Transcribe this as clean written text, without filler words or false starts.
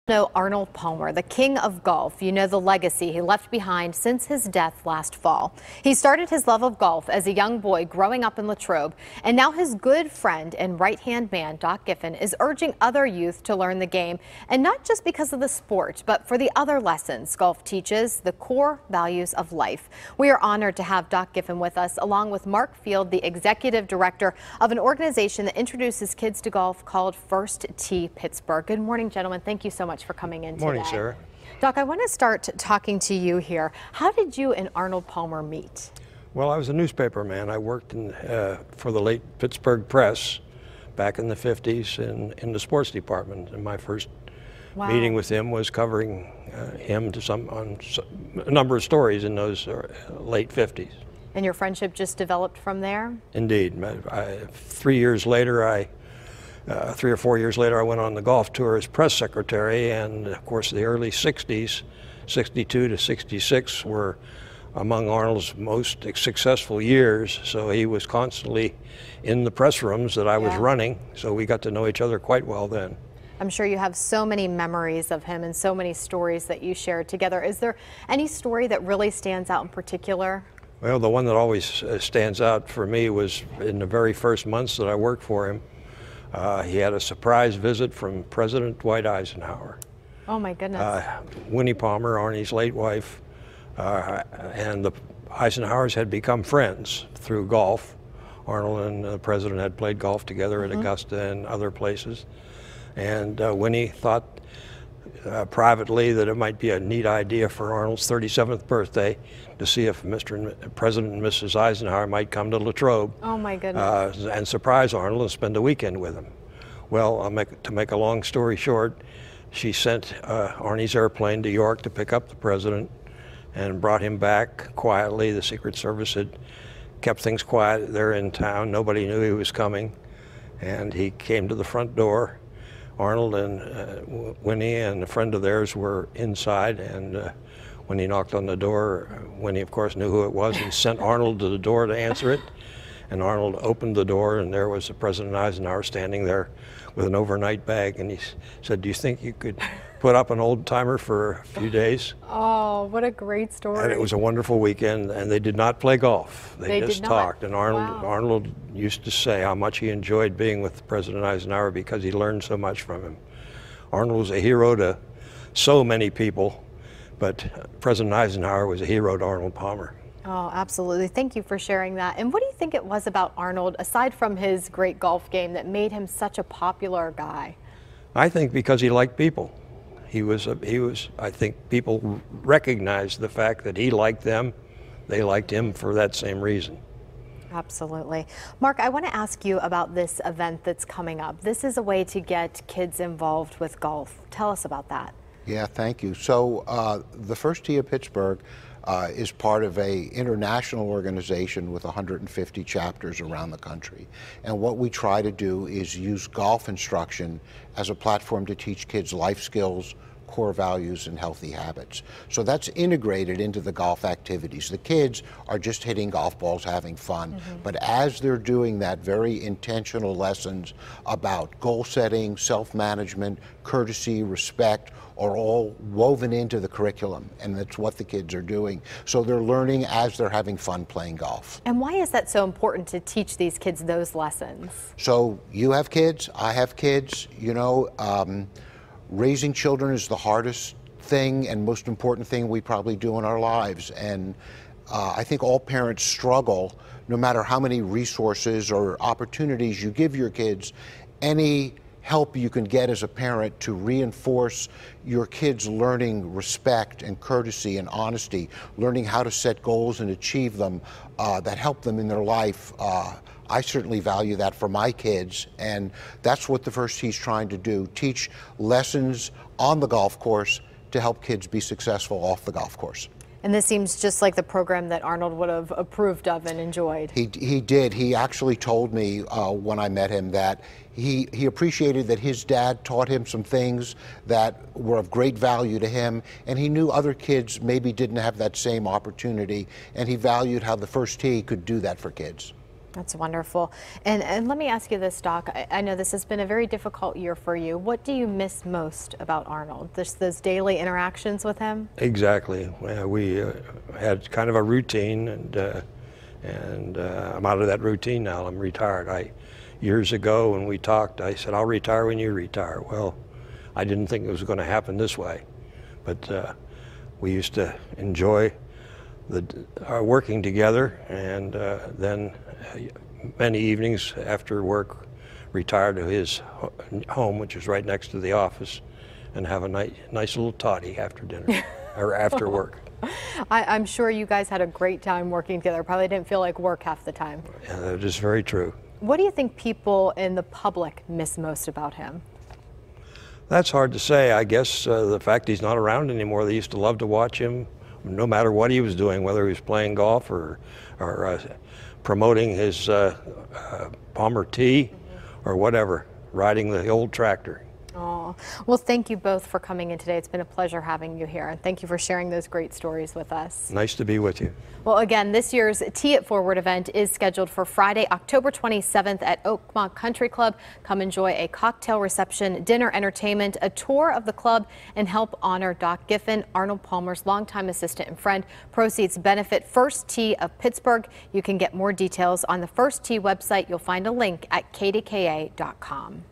Know Arnold Palmer, the king of golf. You know the legacy he left behind since his death last fall. He started his love of golf as a young boy growing up in Latrobe, and now his good friend and right-hand man, Doc Giffen, is urging other youth to learn the game, and not just because of the sport, but for the other lessons golf teaches, the core values of life. We are honored to have Doc Giffen with us, along with Mark Field, the executive director of an organization that introduces kids to golf called First Tee Pittsburgh. Good morning, gentlemen. Thank you so much for coming in today. Morning, Sarah. Doc, I want to start talking to you here. How did you and Arnold Palmer meet? Well, I was a newspaper man. I worked for the late Pittsburgh Press back in the 50s in the sports department. And my first meeting with him was covering him on a number of stories in those late 50s. And your friendship just developed from there? Indeed. 3 or 4 years later, I went on the golf tour as press secretary, and of course the early 60s, 62 to 66, were among Arnold's most successful years, so he was constantly in the press rooms that I was running, so we got to know each other quite well then. I'm sure you have so many memories of him and so many stories that you shared together. Is there any story that really stands out in particular? Well, the one that always stands out for me was in the very first months that I worked for him. He had a surprise visit from President Dwight Eisenhower. Oh my goodness. Winnie Palmer, Arnie's late wife, and the Eisenhowers had become friends through golf. Arnold and the president had played golf together at Augusta and other places. And Winnie thought privately that it might be a neat idea for Arnold's 37th birthday to see if President and Mrs. Eisenhower might come to Latrobe. Oh my goodness. And surprise Arnold and spend a weekend with him. Well, to make a long story short, she sent Arnie's airplane to York to pick up the president and brought him back quietly. The Secret Service had kept things quiet there in town. Nobody knew he was coming. And he came to the front door. Arnold and Winnie and a friend of theirs were inside, and when he knocked on the door, Winnie, of course, knew who it was and sent Arnold to the door to answer it. And Arnold opened the door, and there was President Eisenhower standing there with an overnight bag, and he said, "Do you think you could put up an old timer for a few days?" Oh, what a great story. And it was a wonderful weekend, and they did not play golf. They just talked. And Arnold used to say how much he enjoyed being with President Eisenhower because he learned so much from him. Arnold was a hero to so many people, but President Eisenhower was a hero to Arnold Palmer. Oh, absolutely. Thank you for sharing that. And what do you think it was about Arnold, aside from his great golf game, that made him such a popular guy? I think because he liked people. I think people recognized the fact that he liked them. They liked him for that same reason. Absolutely. Mark, I want to ask you about this event that's coming up. This is a way to get kids involved with golf. Tell us about that. Yeah, thank you. So the First Tee of Pittsburgh is part of an international organization with 150 chapters around the country. And what we try to do is use golf instruction as a platform to teach kids life skills, core values, and healthy habits. So that's integrated into the golf activities. The kids are just hitting golf balls, having fun. But as they're doing that, very intentional lessons about goal setting, self-management, courtesy, respect, are all woven into the curriculum, and that's what the kids are doing. So they're learning as they're having fun playing golf. And why is that so important to teach these kids those lessons? So you have kids, I have kids, you know, raising children is the hardest thing and most important thing we probably do in our lives. And I think all parents struggle, no matter how many resources or opportunities you give your kids, any help you can get as a parent to reinforce your kids learning respect and courtesy and honesty, learning how to set goals and achieve them that help them in their life. I certainly value that for my kids, and that's what the First Tee's trying to do, teach lessons on the golf course to help kids be successful off the golf course. And this seems just like the program that Arnold would have approved of and enjoyed. He did. He actually told me when I met him that he appreciated that his dad taught him some things that were of great value to him, and he knew other kids maybe didn't have that same opportunity, and he valued how the First Tee could do that for kids. That's wonderful. And let me ask you this, Doc. I know this has been a very difficult year for you. What do you miss most about Arnold? Just those daily interactions with him? Exactly. We had kind of a routine, and I'm out of that routine now. I'm retired. Years ago when we talked, I said, I'll retire when you retire. Well, I didn't think it was going to happen this way, but we used to enjoy our working together, and then many evenings after work, retire to his home, which is right next to the office, and have a nice little toddy after dinner or after work. I'm sure you guys had a great time working together. Probably didn't feel like work half the time. Yeah, that is very true. What do you think people in the public miss most about him? That's hard to say. I guess the fact he's not around anymore. They used to love to watch him, no matter what he was doing, whether he was playing golf or promoting his Palmer T or whatever, riding the old tractor. Oh, well, thank you both for coming in today. It's been a pleasure having you here, and thank you for sharing those great stories with us. Nice to be with you. Well, again, this year's Tee It Forward event is scheduled for Friday, October 27th at Oakmont Country Club. Come enjoy a cocktail reception, dinner entertainment, a tour of the club, and help honor Doc Giffen, Arnold Palmer's longtime assistant and friend. Proceeds benefit First Tee of Pittsburgh. You can get more details on the First Tee website. You'll find a link at kdka.com.